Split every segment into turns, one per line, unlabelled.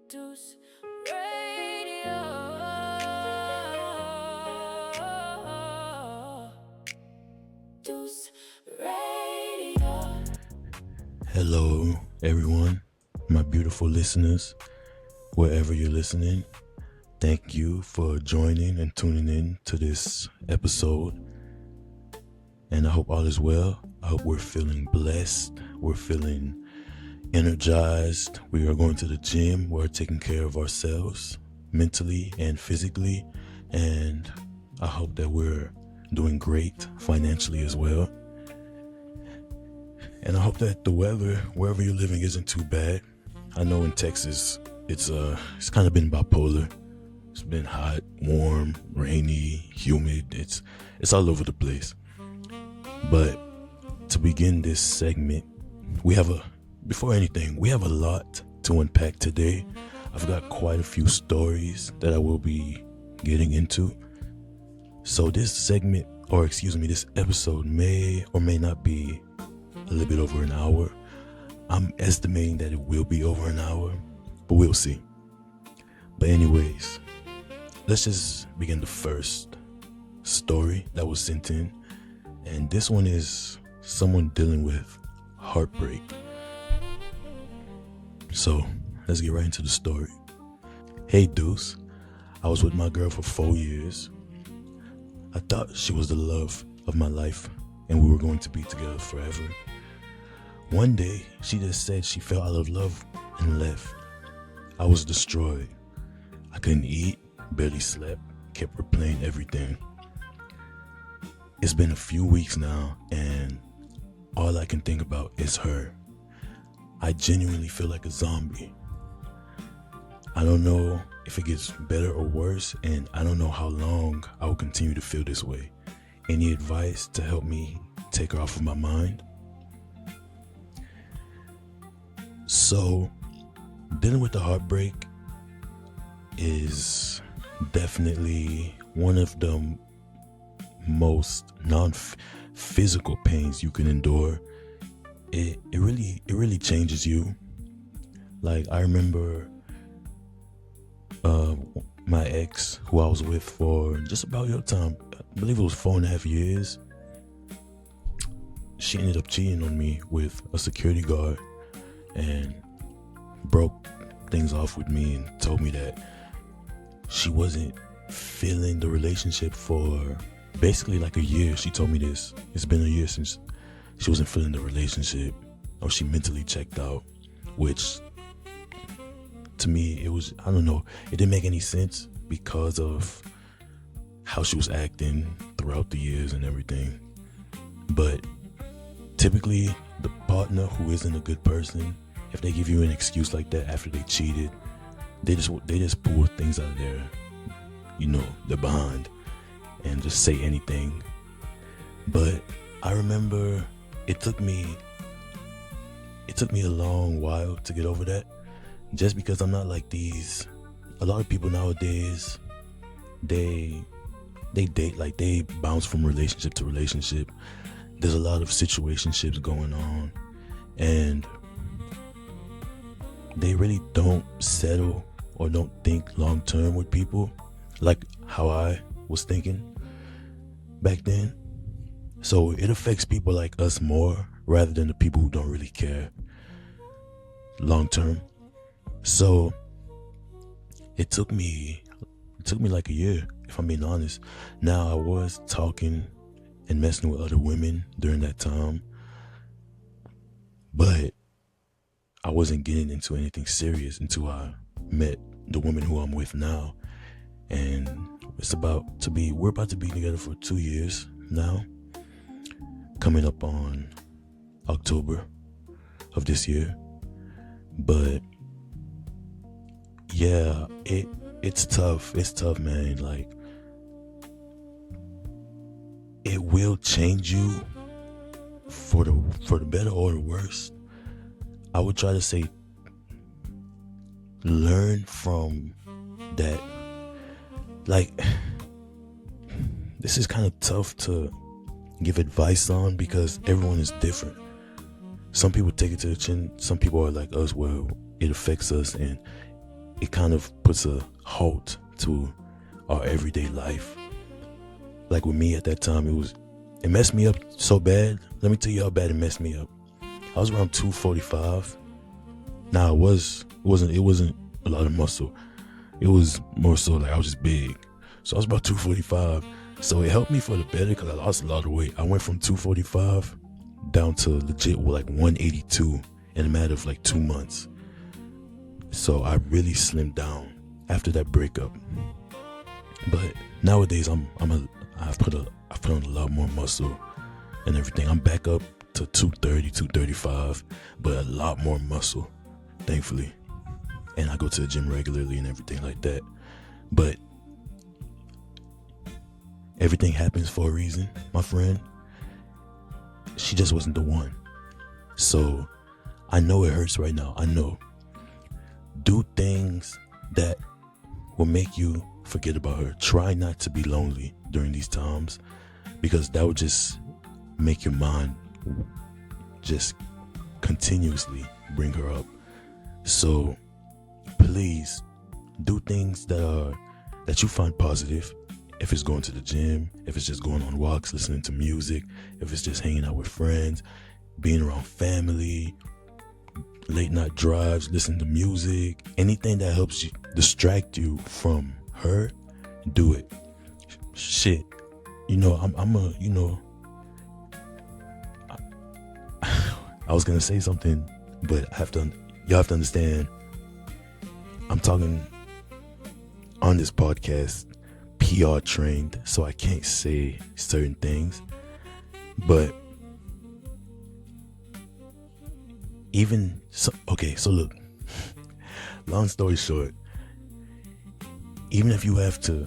Deuce Radio. Deuce Radio.
Hello, everyone, my beautiful listeners, wherever you're listening. Thank you for joining and tuning in to this episode. And I hope all is well. I hope we're feeling blessed. We're feeling energized. We are going to the gym. We're taking care of ourselves mentally and physically. And I hope that we're doing great financially as well. And I hope that the weather, wherever you're living, isn't too bad. I know in Texas, it's kind of been bipolar. It's been hot, warm, rainy, humid. It's all over the place. But to begin this segment, before anything, we have a lot to unpack today. I've got quite a few stories that I will be getting into. So this episode may or may not be a little bit over an hour. I'm estimating that it will be over an hour, but we'll see. But anyways, let's just begin the first story that was sent in. And this one is someone dealing with heartbreak. So let's get right into the story. Hey Deuce, I was with my girl for 4 years. I thought she was the love of my life and we were going to be together forever. One day, she just said she fell out of love and left. I was destroyed. I couldn't eat, barely slept, kept replaying everything. It's been a few weeks now, and all I can think about is her. I genuinely feel like a zombie. I don't know if it gets better or worse, and I don't know how long I will continue to feel this way. Any advice to help me take her off of my mind? So, dealing with the heartbreak is definitely one of the most non-physical pains you can endure. It really changes you. Like, I remember my ex, who I was with for just about your time, I believe it was 4.5 years. She ended up cheating on me with a security guard and broke things off with me and told me that she wasn't feeling the relationship for basically like a year. She told me this. It's been a year since she wasn't feeling the relationship, or she mentally checked out, which to me, I don't know, it didn't make any sense because of how she was acting throughout the years and everything. But typically, the partner who isn't a good person, if they give you an excuse like that after they cheated, they just pull things out of their behind and just say anything. But I remember it took me a long while to get over that, just because I'm not like these. A lot of people nowadays, they date, like they bounce from relationship to relationship. There's a lot of situationships going on, and they really don't settle or don't think long term with people like how I was thinking back then. So it affects people like us more rather than the people who don't really care long term. So it took me like a year, if I'm being honest. Now, I was talking and messing with other women during that time, but I wasn't getting into anything serious until I met the woman who I'm with now. And we're about to be together for 2 years now, coming up on October of this year. But yeah, it's tough. It's tough, man. Like, it will change you for the better or the worse. I would try to say learn from that. Like, this is kind of tough to give advice on because everyone is different. Some people take it to the chin. Some people are like us, where it affects us and it kind of puts a halt to our everyday life. Like with me at that time, it messed me up so bad. Let me tell you how bad it messed me up. I was around 245. Now it wasn't a lot of muscle. It was more so like I was just big. So I was about 245. So it helped me for the better because I lost a lot of weight. I went from 245 down to legit like 182 in a matter of like 2 months. So I really slimmed down after that breakup. But nowadays I've put on a lot more muscle and everything. I'm back up to 230, 235, but a lot more muscle, thankfully. And I go to the gym regularly and everything like that. But everything happens for a reason, my friend. She just wasn't the one. So I know it hurts right now. I know. Do things that will make you forget about her. Try not to be lonely during these times, because that would just make your mind just continuously bring her up. So please do things that you find positive. If it's going to the gym, if it's just going on walks, listening to music, if it's just hanging out with friends, being around family, late night drives, listening to music, anything that helps you distract you from her, do it. Shit, I was gonna say something, but y'all have to understand, I'm talking on this podcast PR trained, so I can't say certain things. But so look, long story short, even if you have to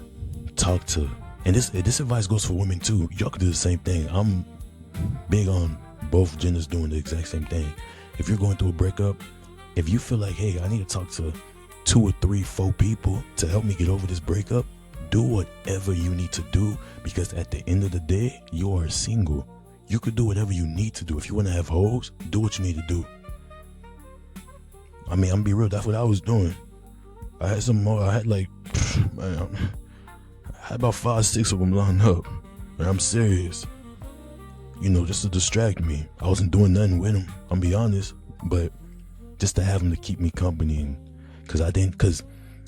talk to, and this advice goes for women too, y'all could do the same thing. I'm big on both genders doing the exact same thing. If you're going through a breakup, if you feel like, hey, I need to talk to 2 or 3, 4 people to help me get over this breakup, do whatever you need to do, because at the end of the day, you are single. You could do whatever you need to do. If you want to have hoes, do what you need to do. I mean, I'm gonna be real, that's what I was doing. I had some more, I had about 5, 6 of them lined up. And I'm serious. Just to distract me. I wasn't doing nothing with them, I'm gonna be honest. But just to have them to keep me company. Because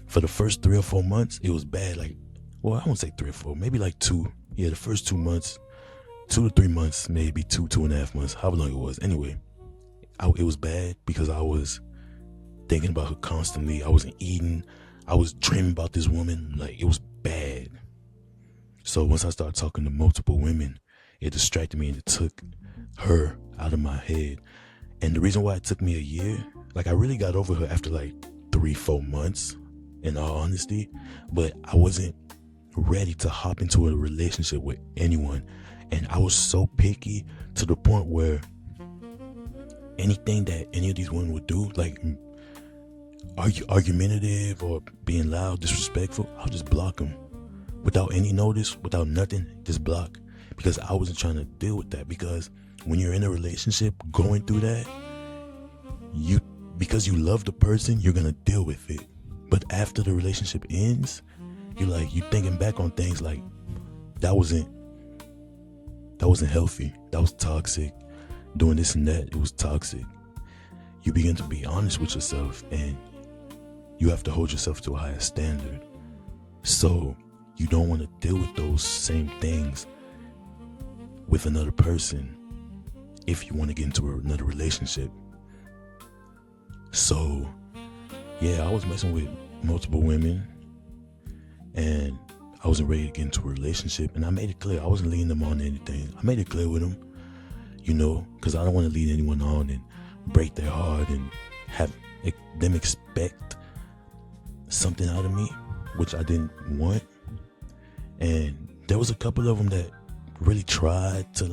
for the first 3 or 4 months, it was bad. I won't say 3 or 4, maybe like 2. Yeah, the first 2 months, 2 to 3 months, maybe 2.5 months, however long it was. Anyway, it was bad because I was thinking about her constantly. I wasn't eating. I was dreaming about this woman. It was bad. So once I started talking to multiple women, it distracted me and it took her out of my head. And the reason why it took me a year, I really got over her after 3-4 months, in all honesty, but I wasn't ready to hop into a relationship with anyone. And I was so picky to the point where anything that any of these women would do, argumentative or being loud, disrespectful, I'll just block them without any notice, without nothing, just block, because I wasn't trying to deal with that. Because when you're in a relationship going through that, because you love the person, you're gonna deal with it. But after the relationship ends, you're thinking back on things that wasn't healthy. That was toxic. Doing this and that, it was toxic. You begin to be honest with yourself, and you have to hold yourself to a higher standard. So you don't want to deal with those same things with another person if you want to get into another relationship. So yeah, I was messing with multiple women and I wasn't ready to get into a relationship, and I made it clear I wasn't leading them on anything. I made it clear with them, because I don't want to lead anyone on and break their heart and have them expect something out of me, which I didn't want. And there was a couple of them that really tried to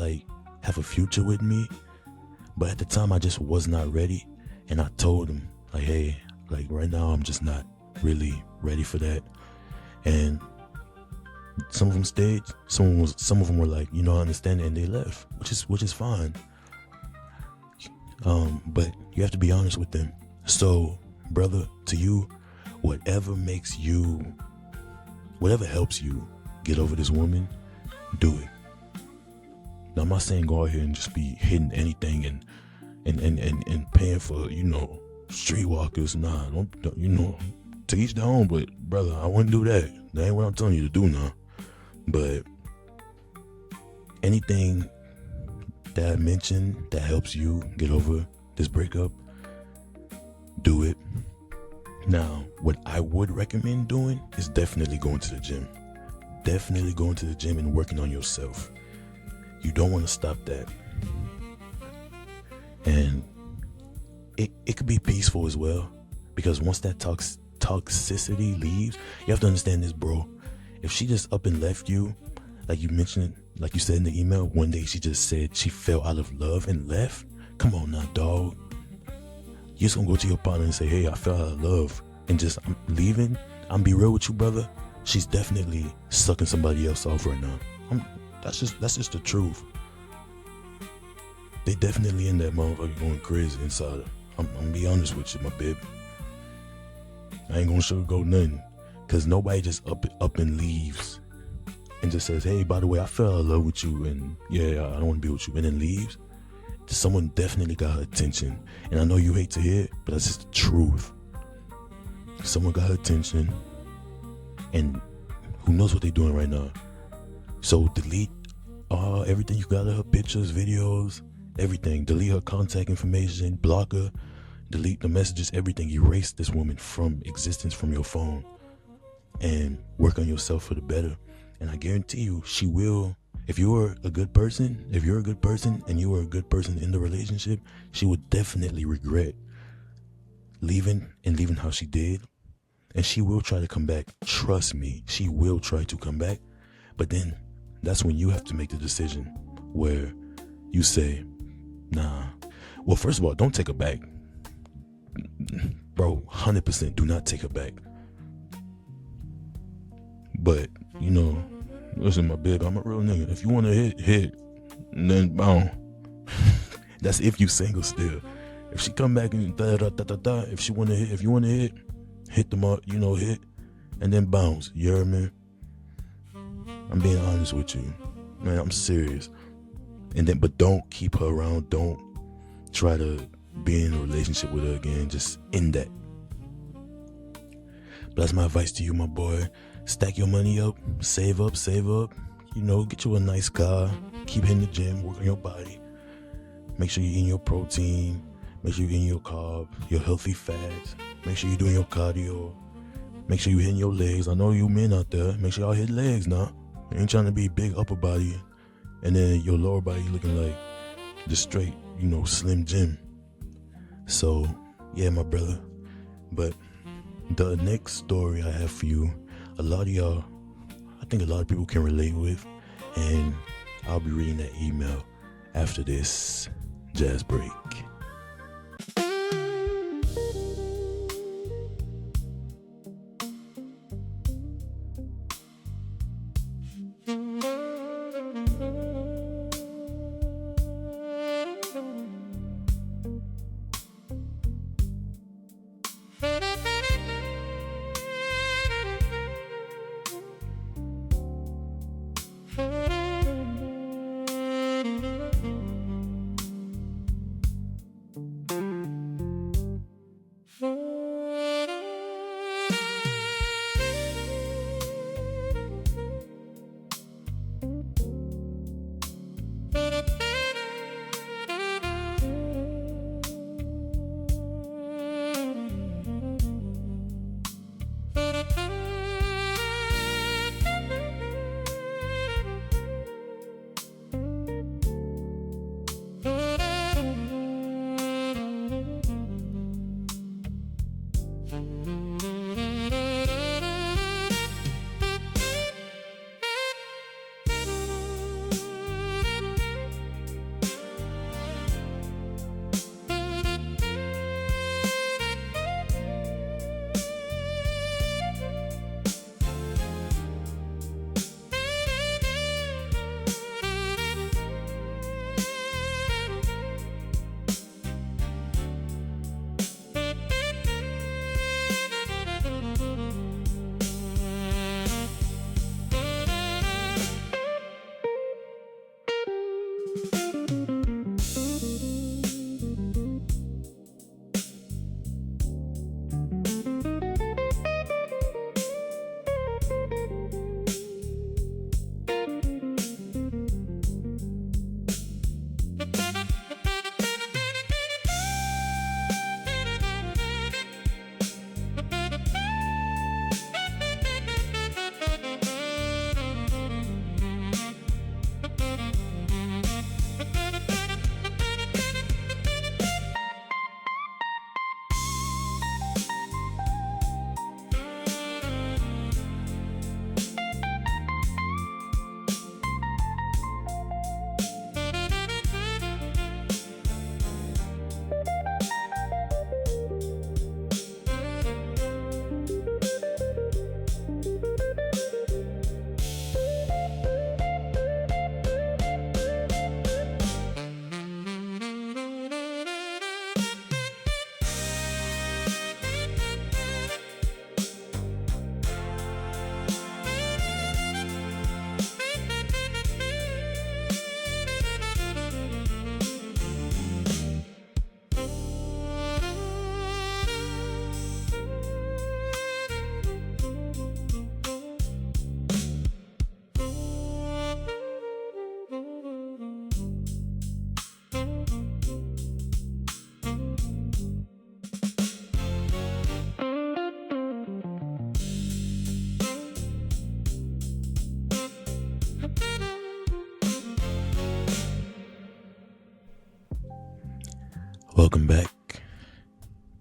have a future with me, but at the time I just was not ready. And I told them hey, right now I'm just not really ready for that. And some of them stayed, some of them were I understand it, and they left, which is fine. But you have to be honest with them. So brother, to you, whatever helps you get over this woman, do it. Now, I'm not saying go out here and just be hitting anything and paying for, streetwalkers. Nah, don't, to each their own, but brother, I wouldn't do that. That ain't what I'm telling you to do now. But anything that I mentioned that helps you get over this breakup, do it. Now, what I would recommend doing is definitely going to the gym. Definitely going to the gym and working on yourself. You don't want to stop that. And it could be peaceful as well, because once that toxicity leaves, you have to understand this, bro. If she just up and left you, like you mentioned, like you said in the email, one day she just said she fell out of love and left. Come on now, dog. You're just gonna go to your partner and say, hey, I fell out of love and just I'm leaving. I'm be real with you, brother. She's definitely sucking somebody else off right now. That's just the truth. They definitely in that motherfucker going crazy inside her. I'm gonna be honest with you, my babe. I ain't gonna sugarcoat nothing, cause nobody just up and leaves and just says, hey, by the way, I fell in love with you and yeah, I don't want to be with you, and then leaves. Someone definitely got her attention, and I know you hate to hear it, but that's just the truth. Someone got her attention, and who knows what they're doing right now. So delete everything you got of her, pictures, videos, everything. Delete her contact information, block her, delete the messages, everything. Erase this woman from existence from your phone and work on yourself for the better. And I guarantee you, she will. If you're a good person and you were a good person in the relationship, she would definitely regret leaving how she did. And she will try to come back. Trust me, she will try to come back. But then that's when you have to make the decision where you say, nah. Well, first of all, don't take her back. Bro, 100% do not take her back. But, listen, my babe, I'm a real nigga. If you want to hit, then boom. That's if you single still. If she come back and if you want to hit them up, hit, and then bounce. You heard me? I'm being honest with you, man. I'm serious. But don't keep her around. Don't try to be in a relationship with her again. Just end that. But that's my advice to you, my boy. Stack your money up, save up, get you a nice car, keep hitting the gym, work on your body. Make sure you're eating your protein, make sure you're eating your carb, your healthy fats, make sure you're doing your cardio, make sure you're hitting your legs. I know you men out there, make sure y'all hit legs now. You ain't trying to be big upper body and then your lower body looking like just straight, Slim Jim. So, yeah, my brother. But the next story I have for you, a lot of y'all, I think a lot of people can relate with, and I'll be reading that email after this jazz break. Welcome back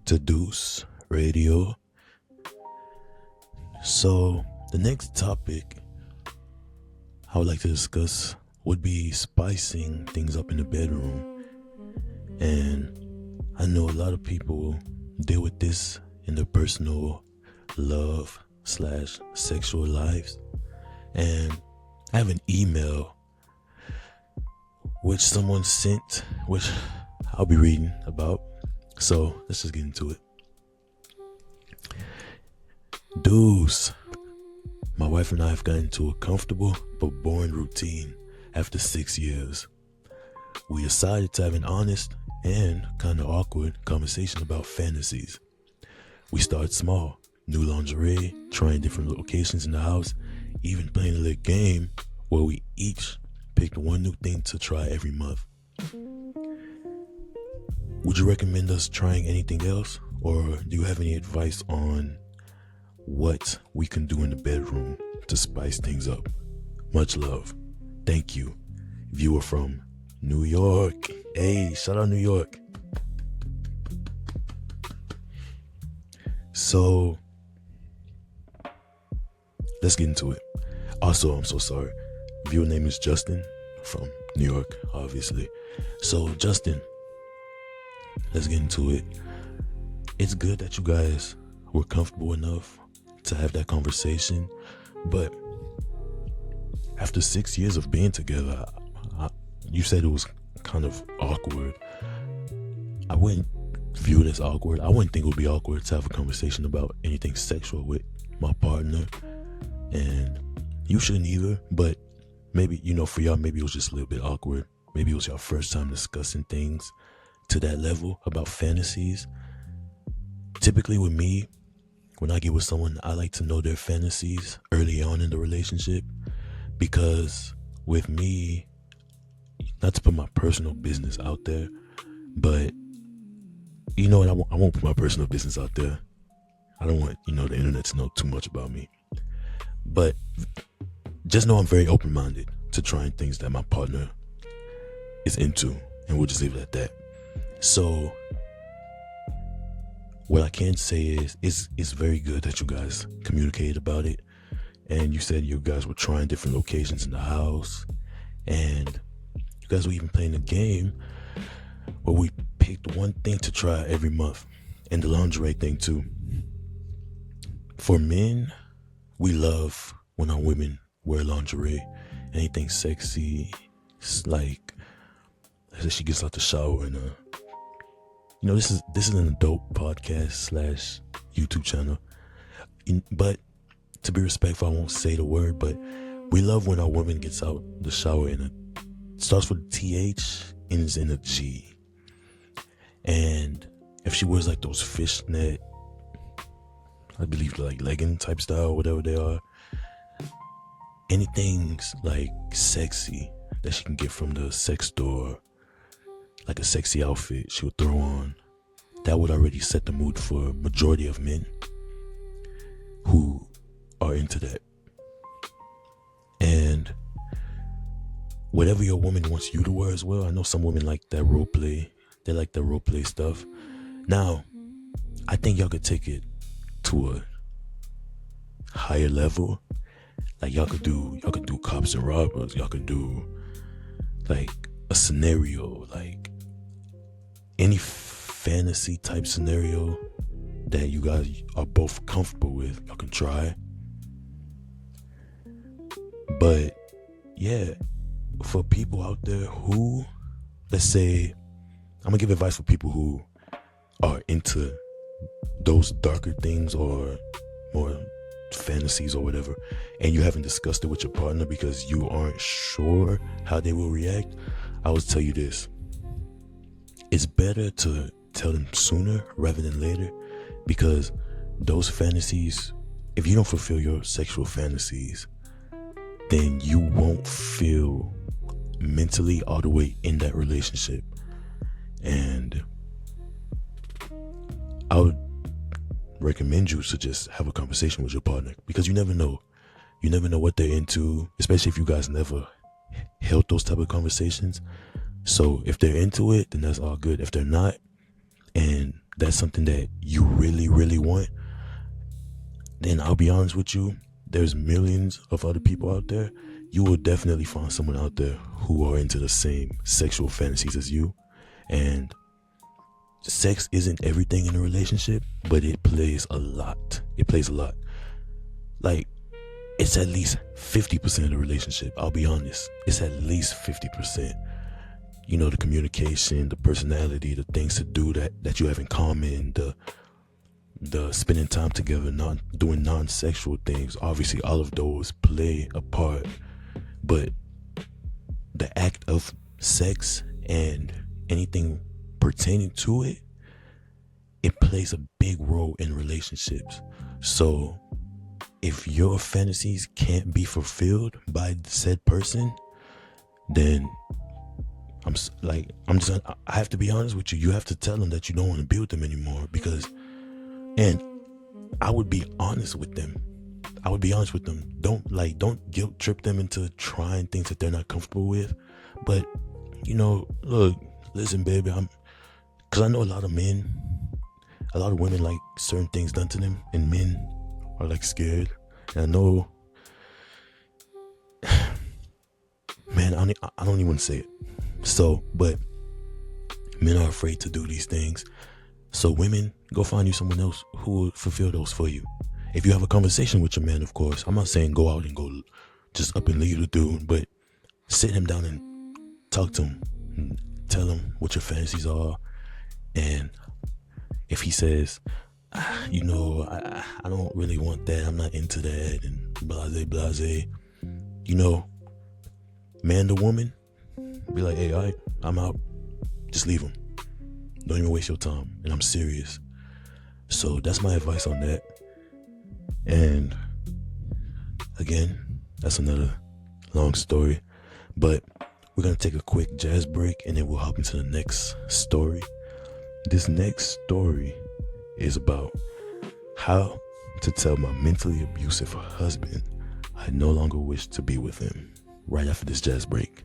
to Deuce Radio. So, the next topic I would like to discuss would be spicing things up in the bedroom. And I know a lot of people deal with this in their personal love/sexual lives. And I have an email which someone sent, which I'll be reading about. So let's just get into it. Deuce, my wife and I have gotten into a comfortable but boring routine after 6 years. We decided to have an honest and kind of awkward conversation about fantasies. We started small, new lingerie, trying different locations in the house, even playing a little game where we each picked one new thing to try every month. Would you recommend us trying anything else, or do you have any advice on what we can do in the bedroom to spice things up? Much love. Thank you. Viewer from New York. Hey, shout out New York. So, let's get into it. Also, I'm so sorry. Viewer name is Justin from New York, obviously. So, Justin, let's get into it. It's good that you guys were comfortable enough to have that conversation, but after 6 years of being together, you said it was kind of awkward. I wouldn't view it as awkward. I wouldn't think it would be awkward to have a conversation about anything sexual with my partner, and you shouldn't either. But maybe, for y'all, maybe it was just a little bit awkward. Maybe it was your first time discussing things to that level about fantasies. Typically with me, when I get with someone, I like to know their fantasies early on in the relationship, because with me, not to put my personal business out there, but I won't put my personal business out there. I don't want, the internet to know too much about me. But just know I'm very open-minded to trying things that my partner is into, and we'll just leave it at that. So what I can say is it's very good that you guys communicated about it, and you said you guys were trying different locations in the house, and you guys were even playing a game where we picked one thing to try every month, and the lingerie thing too. For men, we love when our women wear lingerie, anything sexy. It's like as she gets out the shower and this is an adult podcast / YouTube channel. But to be respectful, I won't say the word, but we love when our woman gets out the shower and it starts with a TH, ends in a G. And if she wears like those fishnet, I believe like legging type style, whatever they are, anything's like sexy that she can get from the sex store, like a sexy outfit she would throw on, that would already set the mood for majority of men who are into that. And whatever your woman wants you to wear as well. I know some women like that role play. They like the role play stuff. Now, I think y'all could take it to a higher level. Like y'all could do cops and robbers. Y'all could do like a scenario, like any fantasy type scenario that you guys are both comfortable with. Y'all can try. But yeah, for people out there who, let's say, I'm gonna give advice for people who are into those darker things or more fantasies or whatever, and you haven't discussed it with your partner because you aren't sure how they will react. I will tell you this: it's better to tell them sooner rather than later, because those fantasies, if you don't fulfill your sexual fantasies, then you won't feel mentally all the way in that relationship. And I would recommend you to just have a conversation with your partner, because you never know what they're into, especially if you guys never held those type of conversations. So if they're into it, then that's all good. If they're not, that's something that you really, really want, then I'll be honest with you, there's millions of other people out there. You will definitely find someone out there who are into the same sexual fantasies as you. And sex isn't everything in a relationship, but it plays a lot. It plays a lot. Like, it's at least 50% of the relationship. I'll be honest. It's at least 50%. You know, the communication, the personality, the things to do that you have in common, the spending time together, not doing non-sexual things. Obviously, all of those play a part. But the act of sex and anything pertaining to it, it plays a big role in relationships. So if your fantasies can't be fulfilled by said person, then I have to be honest with you. You have to tell them that you don't want to be with them anymore, and I would be honest with them. Don't guilt trip them into trying things that they're not comfortable with. But, look, listen, baby, because I know a lot of women like certain things done to them, and men are like scared. And I know, man, I don't even want to say it. So, but men are afraid to do these things. So women, go find you someone else who will fulfill those for you. If you have a conversation with your man, of course. I'm not saying go out and go just up and leave the dude, but sit him down and talk to him and tell him what your fantasies are. And if he says, I don't really want that, I'm not into that, and blase, man to woman, be like, hey, all right, I'm out. Just leave him. Don't even waste your time. And I'm serious. So that's my advice on that. And again, that's another long story. But we're going to take a quick jazz break, and then we'll hop into the next story. This next story is about how to tell my mentally abusive husband I no longer wish to be with him, right after this jazz break.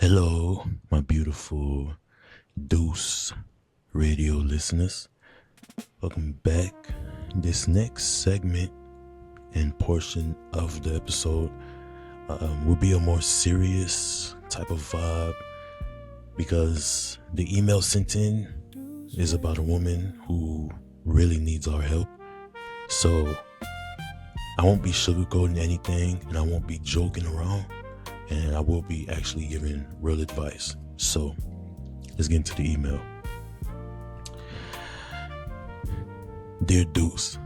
Hello, my beautiful Deuce radio listeners. Welcome back. This next segment and portion of the episode will be a more serious type of vibe because the email sent in is about a woman who really needs our help. So I won't be sugarcoating anything and I won't be joking around, and I will be actually giving real advice. So let's get into the email. Dear Deuce,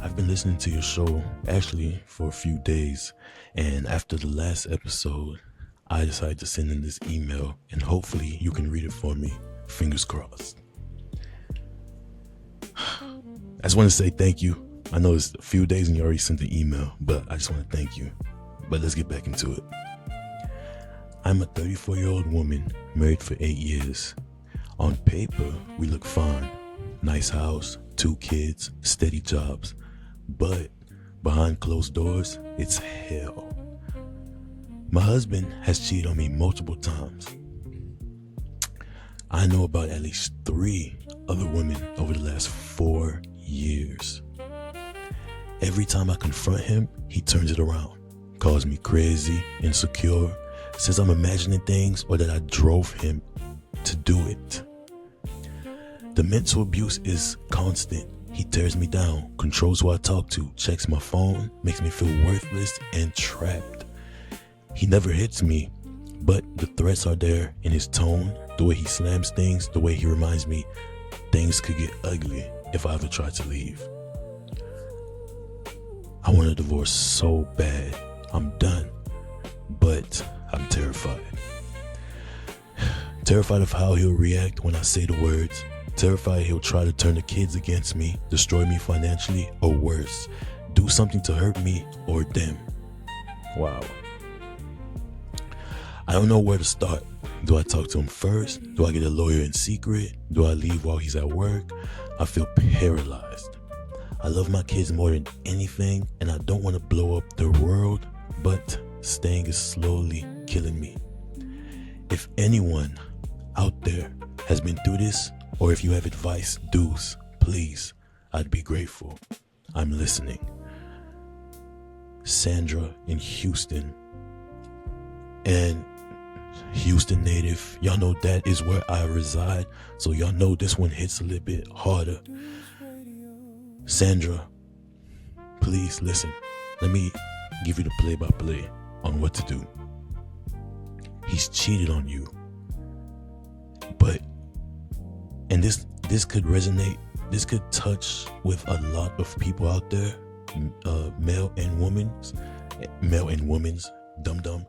I've been listening to your show actually for a few days, and after the last episode, I decided to send in this email, and hopefully you can read it for me. Fingers crossed. I just want to say thank you. I know it's a few days and you already sent the email, but I just want to thank you. But let's get back into it. I'm a 34-year-old woman, married for 8 years. On paper, we look fine. Nice house, 2 kids, steady jobs. But behind closed doors, it's hell. My husband has cheated on me multiple times. I know about at least 3 other women over the last 4 years. Every time I confront him, he turns it around, calls me crazy, insecure, says I'm imagining things or that I drove him to do it. The mental abuse is constant. He tears me down, controls who I talk to, checks my phone, makes me feel worthless and trapped. He never hits me, but the threats are there in his tone, the way he slams things, the way he reminds me things could get ugly if I ever try to leave. I want a divorce so bad. I'm done, but I'm terrified. Terrified of how he'll react when I say the words. Terrified he'll try to turn the kids against me, destroy me financially, or worse, do something to hurt me or them. Wow. I don't know where to start. Do I talk to him first? Do I get a lawyer in secret? Do I leave while he's at work? I feel paralyzed. I love my kids more than anything, and I don't want to blow up their world, but staying is slowly killing me. If anyone out there has been through this, or if you have advice, Deuce, please, I'd be grateful. I'm listening. Sandra in Houston. And Houston native, y'all know that is where I reside, so y'all know this one hits a little bit harder. Sandra, please listen. Let me give you the play-by-play on what to do. He's cheated on you. And this could resonate, this could touch with a lot of people out there, male and women's, dum-dum,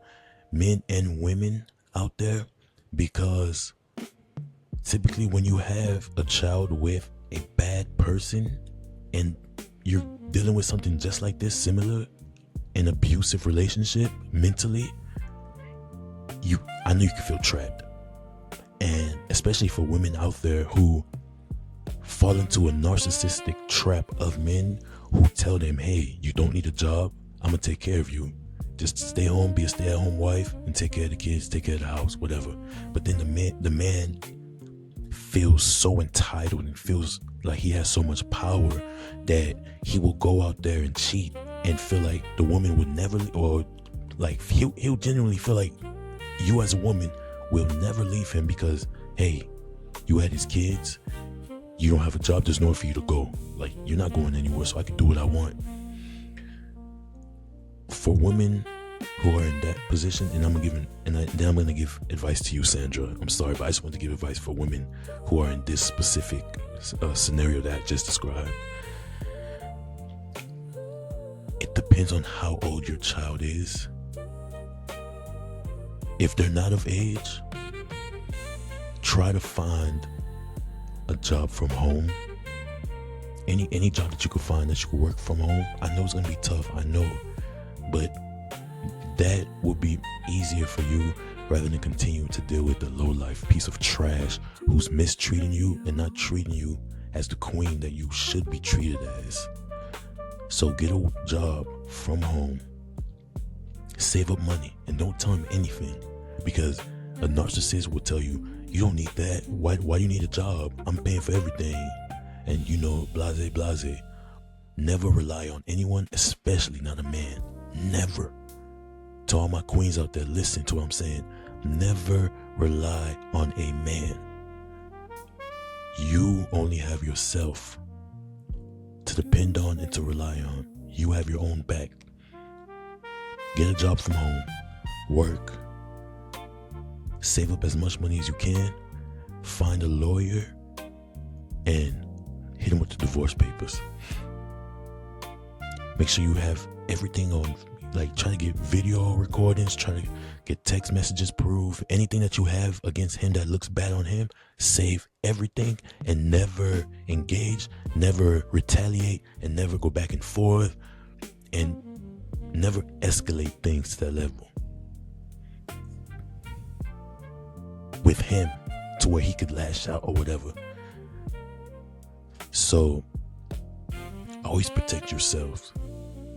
men and women out there, because typically when you have a child with a bad person and you're dealing with something just like this, similar, an abusive relationship mentally, I know you can feel trapped. And especially for women out there who fall into a narcissistic trap of men who tell them, hey, you don't need a job, I'm gonna take care of you. Just stay home, be a stay-at-home wife, and take care of the kids, take care of the house, whatever. But then the man feels so entitled and feels like he has so much power that he will go out there and cheat and feel like the woman would never, or like he'll genuinely feel like you as a woman will never leave him because, hey, you had his kids, you don't have a job, there's nowhere for you to go. Like, you're not going anywhere, so I can do what I want. For women who are in that position, and I'm gonna give advice to you, Sandra. I'm sorry, but I just want to give advice for women who are in this specific scenario that I just described. It depends on how old your child is. If they're not of age, try to find a job from home. Any job that you could find that you could work from home. I know it's gonna be tough, I know, but that will be easier for you rather than continue to deal with the low-life piece of trash who's mistreating you and not treating you as the queen that you should be treated as. So get a job from home, save up money, and don't tell him anything, because A narcissist will tell you, you don't need that. Why do you need a job? I'm paying for everything. And you know, blase, blase. Never rely on anyone, especially not a man. Never. To all my queens out there, listen to what I'm saying. Never rely on a man. You only have yourself to depend on and to rely on. You have your own back. Get a job from home. Work. Save up as much money as you can. Find a lawyer and hit him with the divorce papers. Make sure you have everything on, like try to get video recordings, try to get text messages, proof, anything that you have against him that looks bad on him, save everything and never engage, never retaliate, and never go back and forth, and never escalate things to that level with him to where he could lash out or whatever. So always protect yourselves.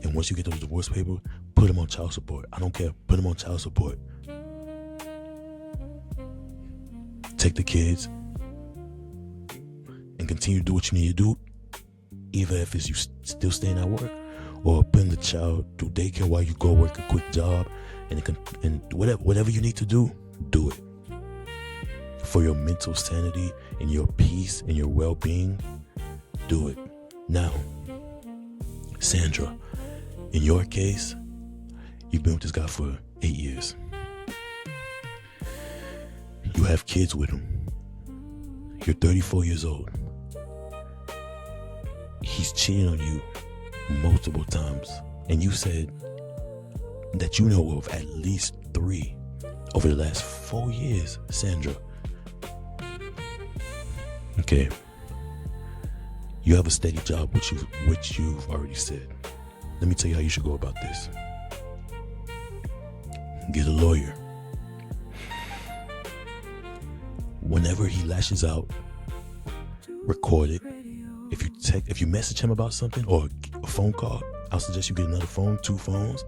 And once you get those divorce papers, put them on child support. I don't care. Put them on child support. Take the kids and continue to do what you need to do, even if it's you still staying at work, or putting the child through daycare while you go work a quick job, and whatever you need to do it for your mental sanity and your peace and your well-being. Do it. Now, Sandra, in your case, you've been with this guy for 8 years. You have kids with him. You're 34 years old. He's cheating on you multiple times. And you said that you know of at least 3 over the last 4 years, Sandra. Okay. You have a steady job, which you've already said. Let me tell you how you should go about this. Get a lawyer. Whenever he lashes out, record it. If you message him about something or a phone call, I'll suggest you get another phone, 2 phones.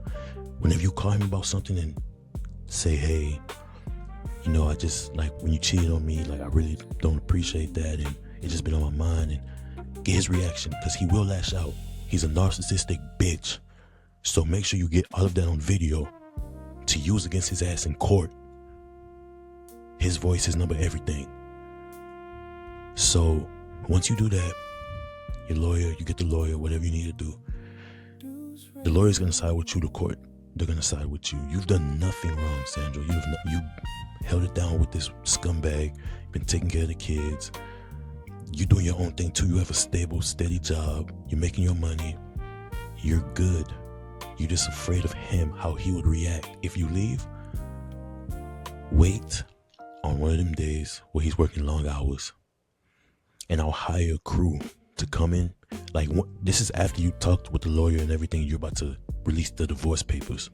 Whenever you call him about something and say, hey, you know, I just, like, when you cheated on me, like, I really don't appreciate that, and it's just been on my mind, and get his reaction, because he will lash out. He's a narcissistic bitch. So make sure you get all of that on video to use against his ass in court. His voice, his number, everything. So once you do that, your lawyer, you get the lawyer, whatever you need to do. The lawyer's going to side with you, the court. They're going to side with you. You've done nothing wrong, Sandra. You held it down with this scumbag. You've been taking care of the kids. You're doing your own thing too. You have a stable, steady job. You're making your money. You're good. You're just afraid of him, how he would react. If you leave, wait on one of them days where he's working long hours, and I'll hire a crew to come in. Like, this is after you talked with the lawyer and everything. You're about to release the divorce papers.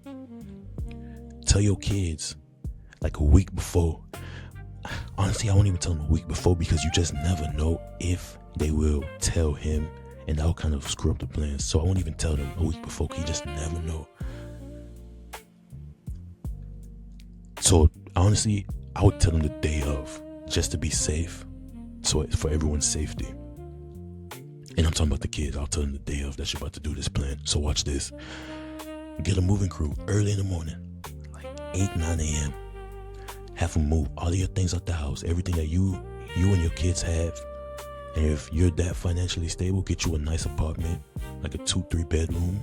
Tell your kids like a week before. Honestly, I won't even tell them a week before, because you just never know if they will tell him, and that'll kind of screw up the plans. So I won't even tell them a week before, because you just never know. So honestly, I would tell them the day of, just to be safe, so it's for everyone's safety. And I'm talking about the kids. I'll tell them the day of that you're about to do this plan. So watch this. Get a moving crew early in the morning, like 8, 9 a.m. Have them move all of your things out the house, everything that you and your kids have. And if you're that financially stable, get you a nice apartment, like a 2-3 bedroom,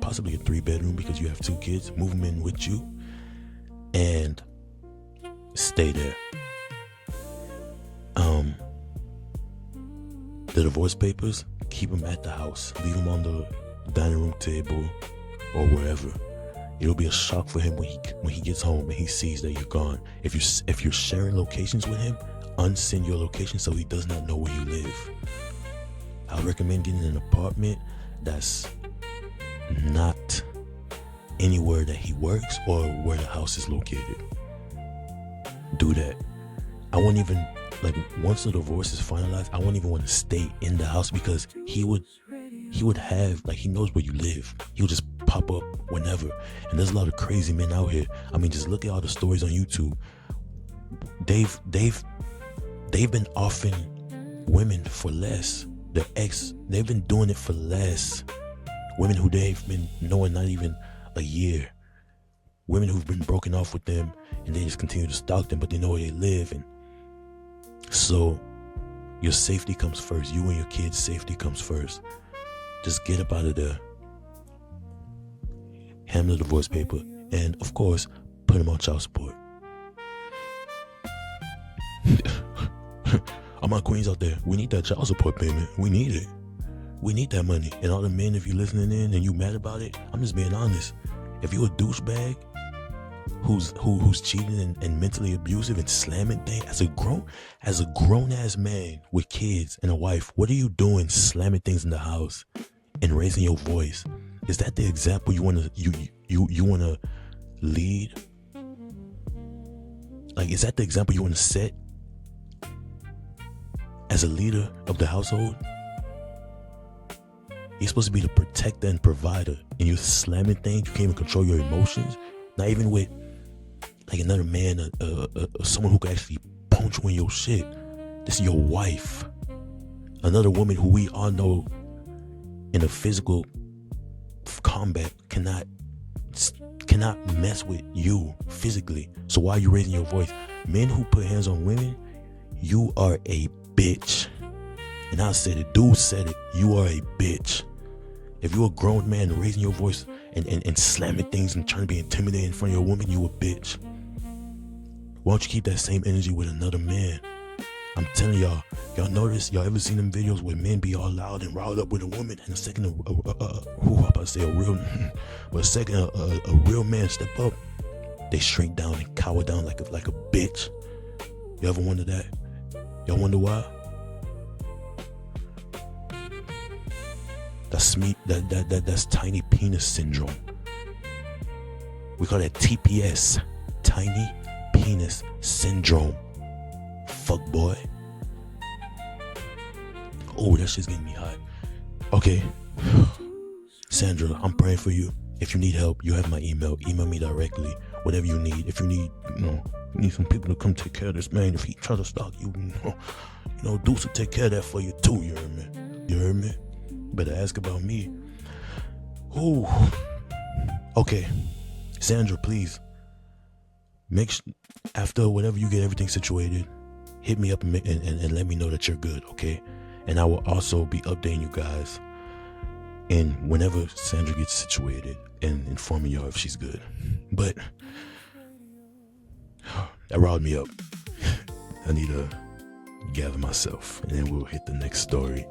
possibly a 3 bedroom, because you have 2 kids. Move them in with you and stay there. The divorce papers, keep them at the house. Leave them on the dining room table or wherever. It'll be a shock for him when he gets home and he sees that you're gone. If you're sharing locations with him, unsend your location so he does not know where you live. I recommend getting an apartment that's not anywhere that he works or where the house is located. Do that. I won't even, like, once the divorce is finalized, I won't even want to stay in the house, because he would have, like, he knows where you live. He'll just pop up whenever. And there's a lot of crazy men out here. I mean, just look at all the stories on YouTube. they've been offering women for less. Their ex, they've been doing it for less. Women who they've been knowing not even a year. Women who've been broken off with them and they just continue to stalk them, but they know where they live. And so your safety comes first. You and your kids' safety comes first. Just get up out of there. Hand them the divorce paper. And of course, put them on child support. All my queens out there, we need that child support payment. We need it. We need that money. And all the men, if you're listening in and you mad about it, I'm just being honest. If you a douchebag who's cheating and mentally abusive and slamming things, as a grown ass man with kids and a wife, what are you doing slamming things in the house and raising your voice? Is that the example you wanna lead? Like, is that the example you wanna set as a leader of the household? You're supposed to be the protector and provider, and you're slamming things. You can't even control your emotions. Not even with like another man, someone who can actually punch you in your shit. This is your wife, another woman who we all know in a physical combat cannot mess with you physically. So why are you raising your voice? Men who put hands on women, you are a bitch. And I said it, Deuce said it, you are a bitch. If you're a grown man raising your voice and slamming things and trying to be intimidating in front of your woman, you a bitch. Why don't you keep that same energy with another man? I'm telling y'all notice, y'all ever seen them videos where men be all loud and riled up with a woman, and the second a real man step up, they shrink down and cower down like a bitch. You ever wonder that? Y'all wonder why? That's tiny penis syndrome. We call that TPS, tiny penis syndrome. Fuck boy. Oh, that shit's getting me hot. Okay, Sandra, I'm praying for you. If you need help, you have my email. Email me directly. Whatever you need. If you need, you need some people to come take care of this man. If he try to stalk you, Deuce will take care of that for you too. You heard me? You heard me? Better ask about me. Ooh. Okay, Sandra, please. After whatever you get everything situated, hit me up and let me know that you're good, okay? And I will also be updating you guys and whenever Sandra gets situated and informing y'all if she's good. But that riled me up. I need to gather myself, and then we'll hit the next story.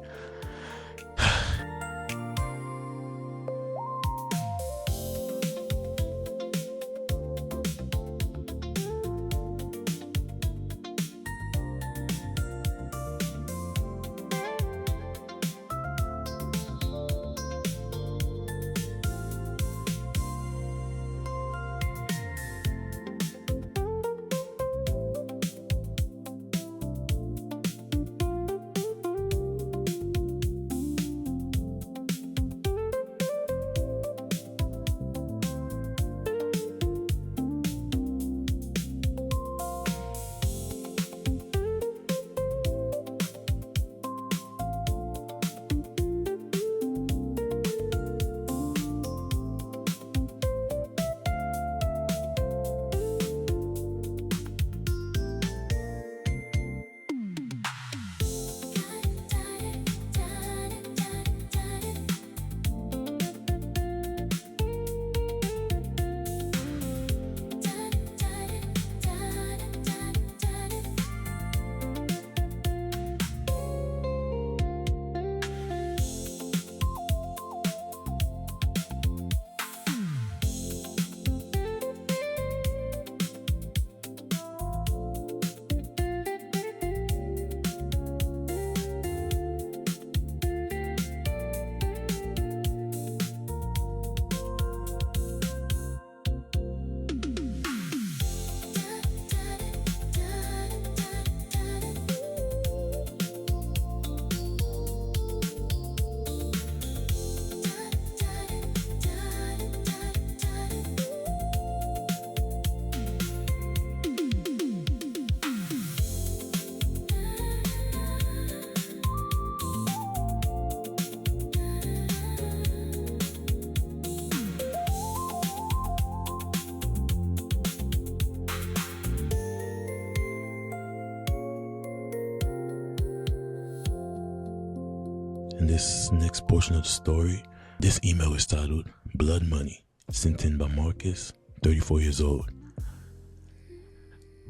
this next portion of the story. This email is titled Blood Money, sent in by Marcus, 34 years old.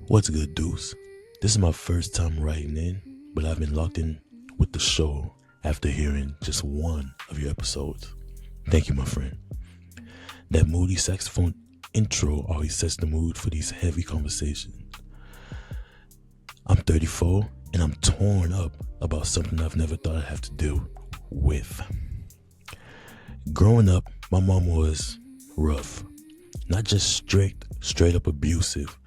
What's good, Deuce? This is my first time writing in, but I've been locked in with the show after hearing just one of your episodes. Thank you, my friend. That moody saxophone intro always sets the mood for these heavy conversations. I'm 34 and I'm torn up about something I've never thought I'd have to deal with. Growing up, my mom was rough. Not just strict, straight up abusive.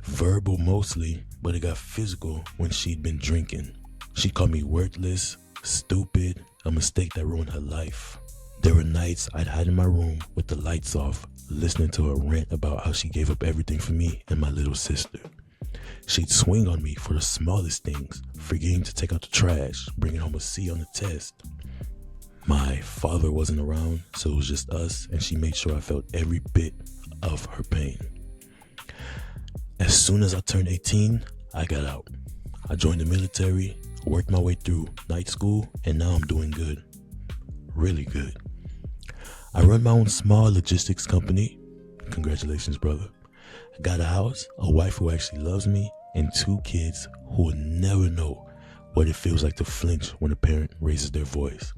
Verbal mostly, but it got physical when she'd been drinking. She called me worthless, stupid, a mistake that ruined her life. There were nights I'd hide in my room with the lights off, listening to her rant about how she gave up everything for me and my little sister. She'd swing on me for the smallest things, forgetting to take out the trash, bringing home a C on the test. My father wasn't around, so it was just us, and she made sure I felt every bit of her pain. As soon as I turned 18, I got out. I joined the military, worked my way through night school, and now I'm doing good. Really good. I run my own small logistics company. Congratulations, brother. I got a house, a wife who actually loves me, and 2 kids who will never know what it feels like to flinch when a parent raises their voice.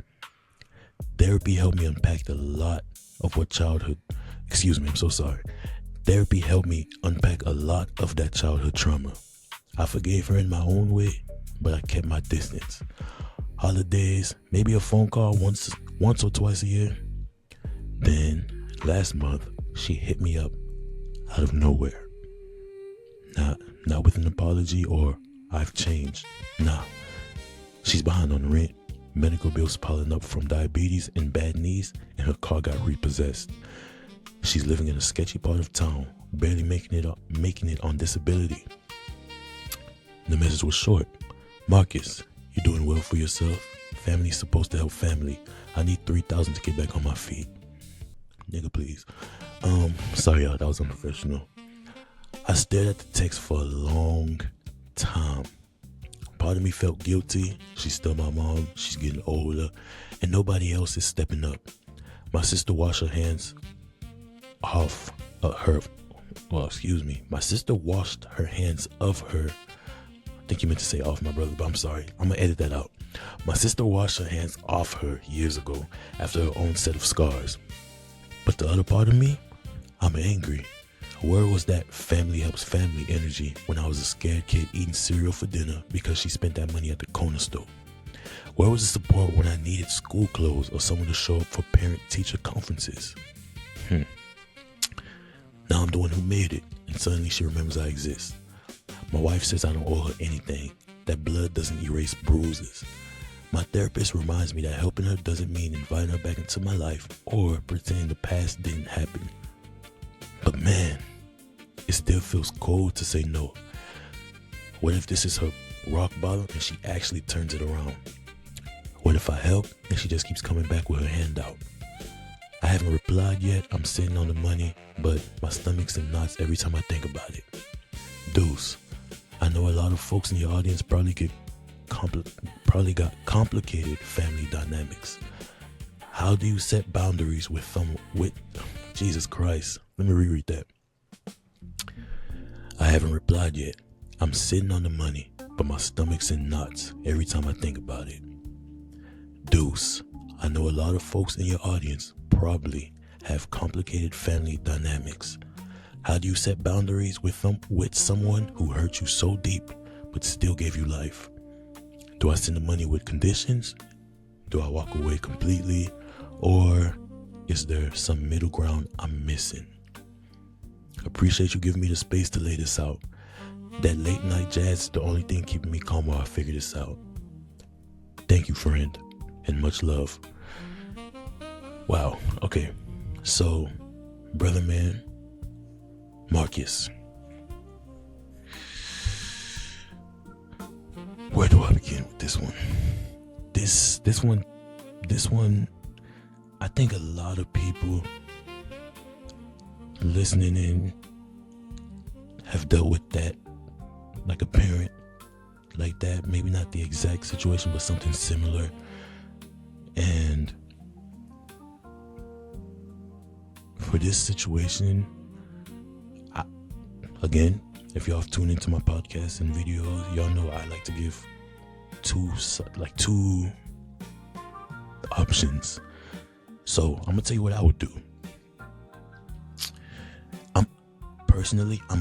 Therapy helped me unpack a lot of what Therapy helped me unpack a lot of that childhood trauma. I forgave her in my own way, but I kept my distance. Holidays, maybe a phone call once or twice a year. Then, last month, she hit me up out of nowhere. Not with an apology or I've changed. Nah. She's behind on rent, medical bills piling up from diabetes and bad knees, and her car got repossessed. She's living in a sketchy part of town, barely making it on disability. The message was short. Marcus, you're doing well for yourself. Family's supposed to help family. I need $3,000 to get back on my feet. Nigga, please. Sorry y'all, that was unprofessional. I stared at the text for a long time. Part of me felt guilty. She's still my mom. She's getting older, and nobody else is stepping up. My sister washed her hands off her. My sister washed her hands of her. I think you meant to say off, my brother, but I'm sorry. I'm gonna edit that out. My sister washed her hands off her years ago after her own set of scars. But the other part of me, I'm angry. Where was that family helps family energy when I was a scared kid eating cereal for dinner because she spent that money at the corner store? Where was the support when I needed school clothes or someone to show up for parent-teacher conferences? Now I'm the one who made it, and suddenly she remembers I exist. My wife says I don't owe her anything, that blood doesn't erase bruises. My therapist reminds me that helping her doesn't mean inviting her back into my life or pretending the past didn't happen. But man, it still feels cold to say no. What if this is her rock bottom and she actually turns it around? What if I help and she just keeps coming back with her hand out? I haven't replied yet. I'm sitting on the money, but my stomach's in knots every time I think about it. Deuce, I know a lot of folks in your audience probably got complicated family dynamics. How do you set boundaries with Jesus Christ? Let me reread that. I haven't replied yet. I'm sitting on the money, but my stomach's in knots every time I think about it. Deuce, I know a lot of folks in your audience probably have complicated family dynamics. How do you set boundaries with someone who hurt you so deep but still gave you life? Do I send the money with conditions? Do I walk away completely? Or is there some middle ground I'm missing? Appreciate you giving me the space to lay this out. That late night jazz is the only thing keeping me calm while I figure this out. Thank you, friend, and much love. Wow, okay. So, brother man, Marcus. Where do I begin with this one? This one, I think a lot of people listening in have dealt with that, like a parent like that. Maybe not the exact situation, but something similar. And for this situation, again, if y'all have tuned into my podcast and videos, y'all know I like to give two options. So I'm gonna tell you what I would do. I'm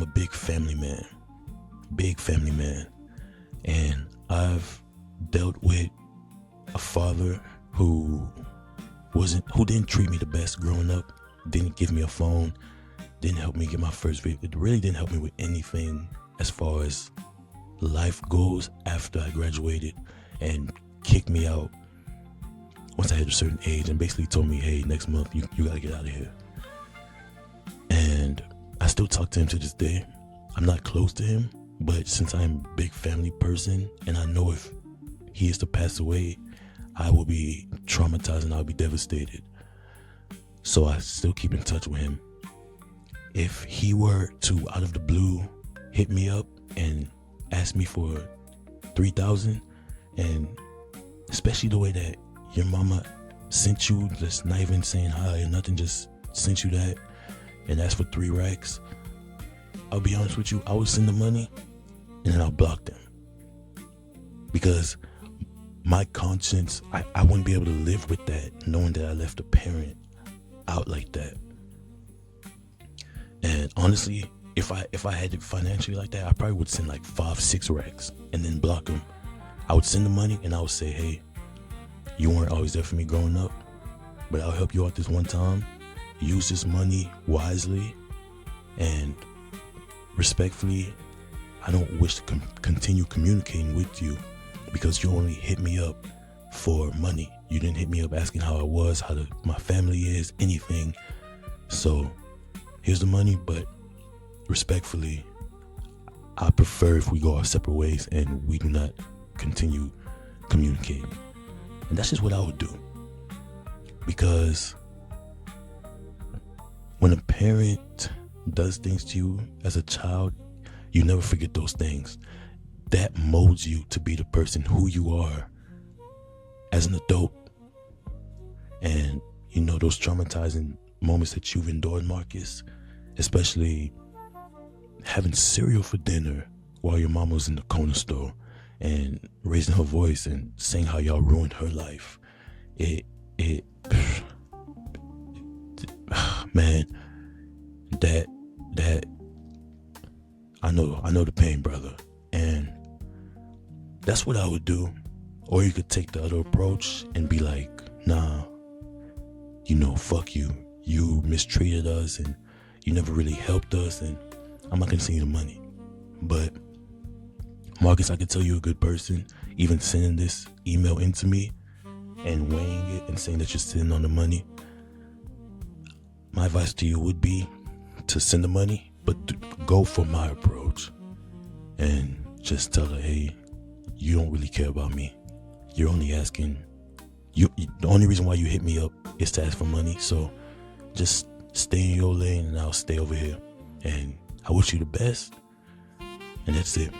a big family man, and I've dealt with a father who didn't treat me the best growing up, didn't give me a phone, didn't help me get my first vehicle. It really didn't help me with anything as far as life goes after I graduated, and kicked me out once I hit a certain age, and basically told me, hey, next month you gotta get out of here. And I still talk to him to this day. I'm not close to him, but since I'm a big family person, and I know if he is to pass away, I will be traumatized and I'll be devastated. So I still keep in touch with him. If he were to, out of the blue, hit me up and ask me for $3,000, and especially the way that your mama sent you, just not even saying hi or nothing, just sent you that and asked for 3 racks, I'll be honest with you, I would send the money and then I'll block them. Because my conscience, I wouldn't be able to live with that, knowing that I left a parent out like that. And honestly, if I had it financially like that, I probably would send like 5-6 racks and then block them. I would send the money and I would say, hey, you weren't always there for me growing up, but I'll help you out this one time. Use this money wisely, and respectfully, I don't wish to continue communicating with you because you only hit me up for money. You didn't hit me up asking how I was, how my family is, anything. So here's the money, but respectfully, I prefer if we go our separate ways and we do not continue communicating. And that's just what I would do. Because when a parent does things to you as a child, you never forget those things. That molds you to be the person who you are as an adult. And you know, those traumatizing moments that you've endured, Marcus, especially having cereal for dinner while your mom was in the corner store and raising her voice and saying how y'all ruined her life. Man, that I know the pain, brother. And that's what I would do. Or you could take the other approach and be like, nah, fuck you. You mistreated us and you never really helped us, and I'm not gonna send you the money. But Marcus, I can tell you're a good person, even sending this email into me and weighing it and saying that you're sitting on the money. My advice to you would be to send the money, but go for my approach and just tell her, hey, you don't really care about me. You're only asking, the only reason why you hit me up is to ask for money. So just stay in your lane and I'll stay over here. And I wish you the best. And that's it.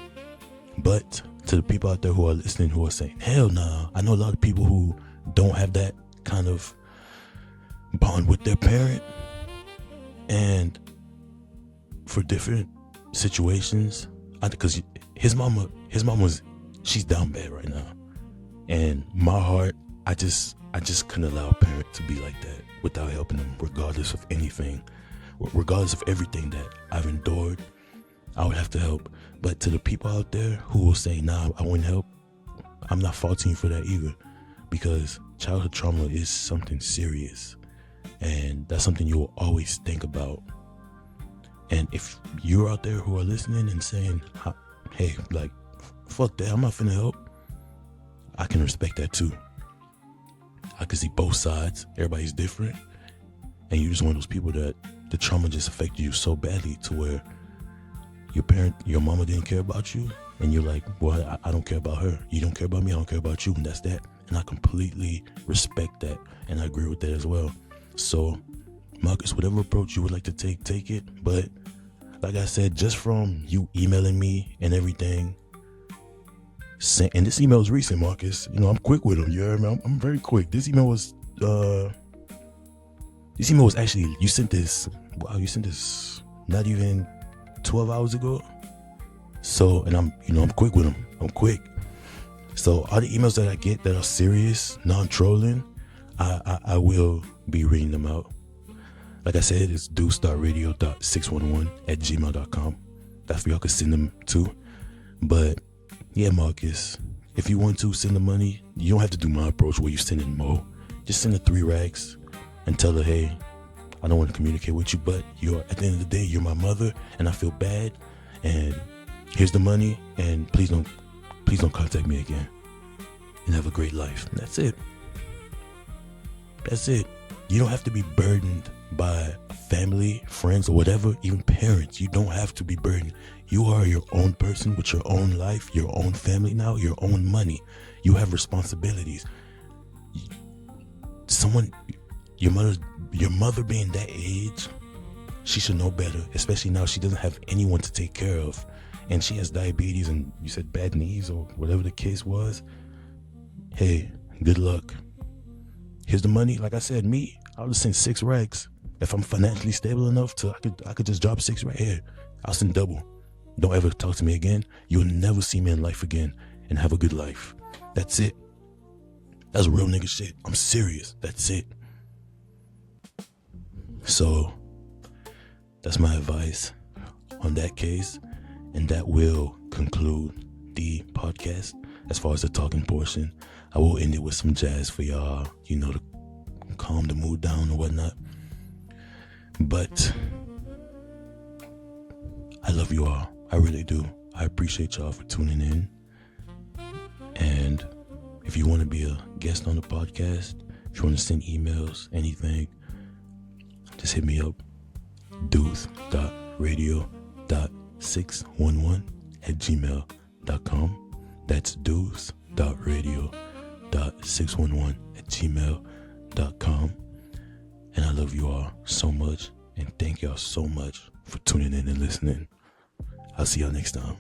But to the people out there who are listening, who are saying, hell nah, I know a lot of people who don't have that kind of bond with their parent. And for different situations, because his mama she's down bad right now. And my heart, I just couldn't allow a parent to be like that without helping them, regardless of anything, regardless of everything that I've endured. I would have to help. But to the people out there who will say, nah, I wouldn't help, I'm not faulting you for that either, because childhood trauma is something serious, and that's something you will always think about. And if you're out there who are listening and saying, hey, like, fuck that, I'm not finna help, I can respect that too. I can see both sides. Everybody's different. And you're just one of those people that the trauma just affected you so badly to where your mama didn't care about you. And you're like, well, I don't care about her. You don't care about me, I don't care about you. And that's that. And I completely respect that. And I agree with that as well. So, Marcus, whatever approach you would like to take it. But like I said, just from you emailing me and everything, And this email is recent, Marcus. You know, I'm quick with them. You heard me? I'm very quick. This email was actually, you sent this not even 12 hours ago. So, and I'm quick with them. I'm quick. So all the emails that I get that are serious, non-trolling, I will be reading them out. Like I said, it's deuceradio.611@gmail.com. That's where y'all can send them to. But yeah, Marcus, if you want to send the money, you don't have to do my approach where you send in Mo. Just send the 3 racks and tell her, hey, I don't want to communicate with you, but at the end of the day, you're my mother, and I feel bad. And here's the money, and please don't contact me again. And have a great life. And that's it. That's it. You don't have to be burdened by family, friends, or whatever, even parents. You don't have to be burdened. You are your own person with your own life, your own family now, your own money. You have responsibilities. Your mother being that age, she should know better, especially now she doesn't have anyone to take care of. And she has diabetes and you said bad knees or whatever the case was. Hey, good luck. Here's the money. Like I said, I'll just send 6 racks. If I'm financially stable enough I could just drop 6 right here. I'll send double. Don't ever talk to me again. You'll never see me in life again. And have a good life. That's it. That's real nigga shit. I'm serious. That's it. So, that's my advice on that case. And that will conclude the podcast. As far as the talking portion, I will end it with some jazz for y'all, to calm the mood down or whatnot. But I love you all. I really do. I appreciate y'all for tuning in. And if you want to be a guest on the podcast, if you want to send emails, anything, just hit me up. deuce.radio.611@gmail.com. That's deuce.radio.611@gmail.com. And I love you all so much. And thank y'all so much for tuning in and listening. I'll see y'all next time.